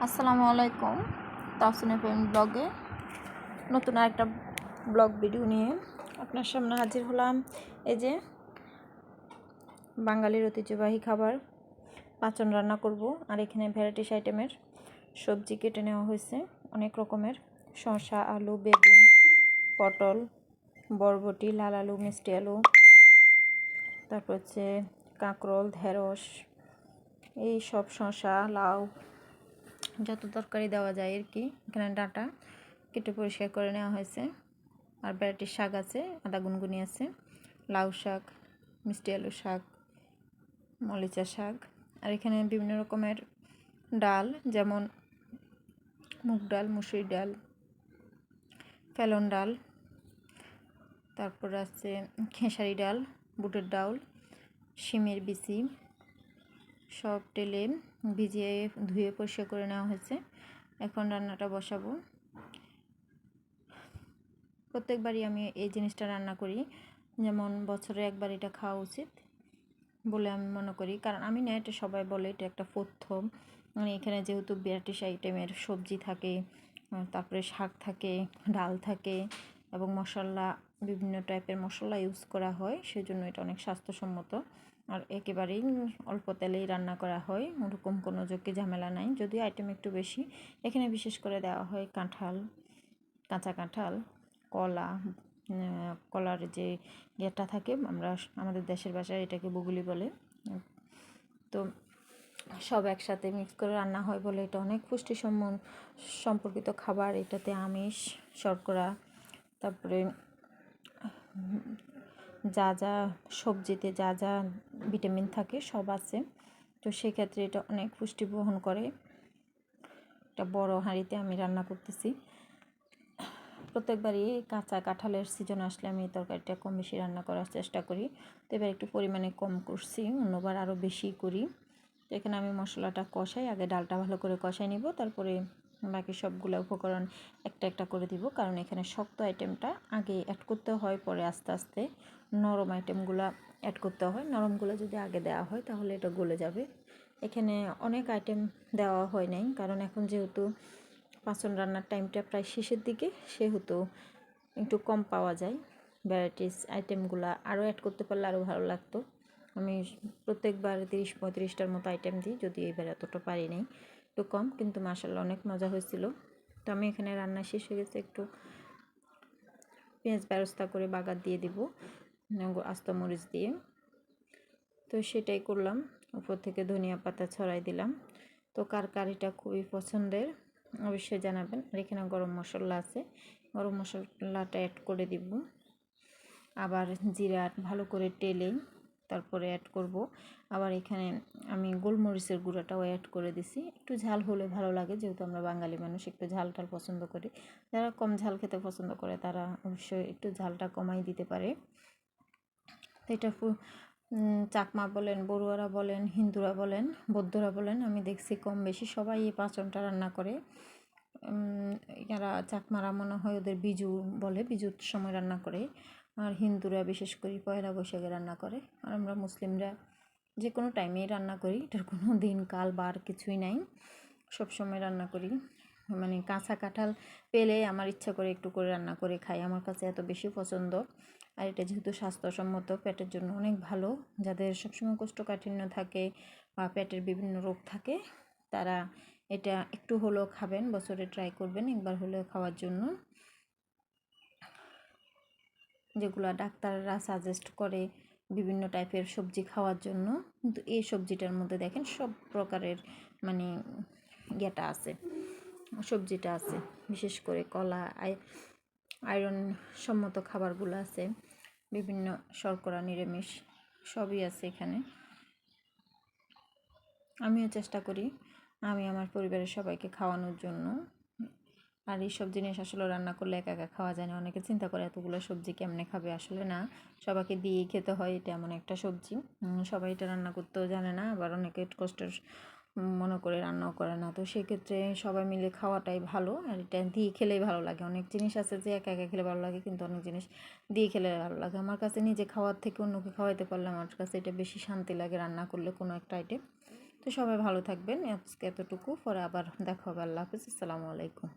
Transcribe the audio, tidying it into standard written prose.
আসসালামু আলাইকুম। তাহসিন এফএম ব্লগে নতুন আরেকটা ব্লগ ভিডিও নিয়ে আপনার সামনে হাজির হলাম। এই যে বাঙালির ঐতিহ্যবাহী খাবার পাঁচন রান্না করব। আর এখানে ভ্যারাইটিস আইটেমের সবজি কেটে নেওয়া হয়েছে, অনেক রকমের শসা, আলু, বেগুন, পটল, বরবটি, লাল আলু, মিষ্টি আলু, তারপর হচ্ছে কাঁকরোল, ঢেঁড়স, এই সব শসা, লাউ, যত তরকারি দেওয়া যায় আর কি। এখানে ডাঁটা কেটে পরিষ্কার করে নেওয়া হয়েছে। আর ভ্যারাইটির শাক আছে, আদা গুনগুনি আছে, লাউ শাক, মিষ্টি আলু শাক, মরিচা শাক। আর এখানে বিভিন্ন রকমের ডাল, যেমন মুগ ডাল, মুসুরি ডাল, ফেলন ডাল, তারপর আছে খেসারি ডাল, বুটের ডাল, শিমের বিচি, সব তেলে ভিজিয়ে ধুয়ে পরিষ্কার করে নেওয়া হয়েছে। এখন রান্নাটা বসাবো। প্রত্যেকবারই আমি এই জিনিসটা রান্না করি, যেমন বছরে একবার এটা খাওয়া উচিত বলে আমি মনে করি। কারণ আমি না, এটা সবাই বলে এটা একটা প্রথম, মানে এখানে যেহেতু ভ্যারাইটিস আইটেমের সবজি থাকে, তারপরে শাক থাকে, ডাল থাকে এবং মশলা, বিভিন্ন টাইপের মশলা ইউজ করা হয়, সেজন্য এটা অনেক স্বাস্থ্যসম্মত। আর একেবারেই অল্প তেলেই রান্না করা হয়, ওরকম কোনো ঝক্কি ঝামেলা নাই, যদিও আইটেম একটু বেশি। এখানে বিশেষ করে দেওয়া হয় কাঁঠাল, কাঁচা কাঁঠাল, কলা, কলার যে ইয়েটা থাকে, আমরা আমাদের দেশের ভাষায় এটাকে বগুলি বলে। তো সব একসাথে মিক্স করে রান্না হয় বলে এটা অনেক পুষ্টি সম্পর্কিত খাবার। এটাতে আমিষ, শর্করা, তারপরে যা যা সবজিতে যা যা ভিটামিন থাকে সব আছে। তো সেক্ষেত্রে এটা অনেক পুষ্টি বহন করে। একটা বড় হাঁড়িতে আমি রান্না করতেছি। প্রত্যেকবারই কাঁচা কাঁঠালের সিজন আসলে আমি এই তরকারিটা কম বেশি রান্না করার চেষ্টা করি। তো এবার একটু পরিমাণে কম করছি, অন্যবার আরও বেশি করি। তো এখানে আমি মশলাটা কষাই, আগে ডালটা ভালো করে কষাই নিব, তারপরে বাকি সবগুলো উপকরণ একটা একটা করে দিব। কারণ এখানে শক্ত আইটেমটা আগে অ্যাড করতে হয়, পরে আস্তে আস্তে নরম আইটেমগুলো অ্যাড করতে হয়। নরমগুলো যদি আগে দেওয়া হয় তাহলে এটা গলে যাবে। এখানে অনেক আইটেম দেওয়া হয় নাই, কারণ এখন যেহেতু পাঁচন রান্নার টাইমটা প্রায় শেষের দিকে, সেহেতু একটু কম পাওয়া যায়। ভ্যারাইটিস আইটেমগুলো আরও অ্যাড করতে পারলে আরও ভালো লাগতো। আমি প্রত্যেকবার 30-35টার মতো আইটেম দিই, যদি এবার এতটা পারি নাই, একটু কম, কিন্তু মাশাআল্লাহ অনেক মজা হয়েছিল। তো আমি এখানে রান্না শেষ হয়ে গেছে, একটু পেঁয়াজ বেরেস্তা করে বাগার দিয়ে দিব আস্ত মরিচ দিয়ে। তো সেটাই করলাম, উপর থেকে ধনিয়া পাতা ছড়াই দিলাম। তো কার কার এটা খুবই পছন্দের অবশ্যই জানাবেন। আর এখানে গরম মশলা আছে, গরম মশলাটা অ্যাড করে দিব। আবার জিরা ভালো করে টেলে তারপরে অ্যাড করব। আবার এখানে আমি গোলমরিচের গুঁড়াটাও অ্যাড করে দিছি। একটু ঝাল হলে ভালো লাগে, যেহেতু আমরা বাঙালি মানুষ একটু ঝালটাল পছন্দ করি। যারা কম ঝাল খেতে পছন্দ করে তারা অবশ্যই একটু ঝালটা কমাই দিতে পারে। এটা চাকমা বলেন, বড়ুয়ারা বলেন, হিন্দুরা বলেন, বৌদ্ধরা বলেন, আমি দেখছি কম বেশি সবাই এই পাঁচনটা রান্না করে। এরা চাকমারা মনে হয় ওদের বিজু বলে, বিজুর সময় রান্না করে। আর হিন্দুরা বিশেষ করে পয়লা বৈশাখে রান্না করে। আর আমরা মুসলিমরা যে কোনো টাইমেই রান্না করি, এটার কোনো দিন কাল বার কিছুই নাই, সব সময় রান্না করি। মানে কাঁচা কাঁঠাল পেলে আমার ইচ্ছা করে একটু করে রান্না করে খাই, আমার কাছে এত বেশি পছন্দ। আর এটা যেহেতু স্বাস্থ্যসম্মত, পেটের জন্য অনেক ভালো, যাদের সবসময় কোষ্ঠকাঠিন্য থাকে বা পেটের বিভিন্ন রোগ থাকে, তারা এটা একটু হলেও খাবেন, বছরে ট্রাই করবেন একবার হলেও খাওয়ার জন্য। যেগুলো ডাক্তাররা সাজেস্ট করে বিভিন্ন টাইপের সবজি খাওয়ার জন্য, কিন্তু এই সবজিটার মধ্যে দেখেন সব প্রকারের মানে ইয়েটা আছে, সবজিটা আছে। বিশেষ করে কলা, আয়রন সম্মত খাবারগুলো আছে, বিভিন্ন শর্করা, নিরামিষ সবই আছে এখানে। আমিও চেষ্টা করি আমি আমার পরিবারের সবাইকে খাওয়ানোর জন্য। আর এইসব জিনিস আসলে রান্না করলে একা একা খাওয়া যায় না। অনেকে চিন্তা করে এতগুলো সবজি কেমনে খাবে, আসলে না, সবাইকে দিয়েই খেতে হয়। এটা এমন একটা সবজি, সবাই এটা রান্না করতেও জানে না, আবার অনেকে কষ্টের মনে করে রান্নাও করে না। তো সেক্ষেত্রে সবাই মিলে খাওয়াটাই ভালো, আর এটা দিয়ে খেলেই ভালো লাগে। অনেক জিনিস আছে যে একা একা খেলে ভালো লাগে, কিন্তু অনেক জিনিস দিয়ে খেলে ভালো লাগে। আমার কাছে নিজে খাওয়ার থেকে অন্যকে খাওয়াইতে পারলে আমার কাছে এটা বেশি শান্তি লাগে রান্না করলে কোনো একটা আইটেম। তো তো সবাই ভালো থাকবেন, আজকে এতটুকু, পরে আবার দেখা হবে। আল্লাহ হাফিজ, আসসালামু আলাইকুম।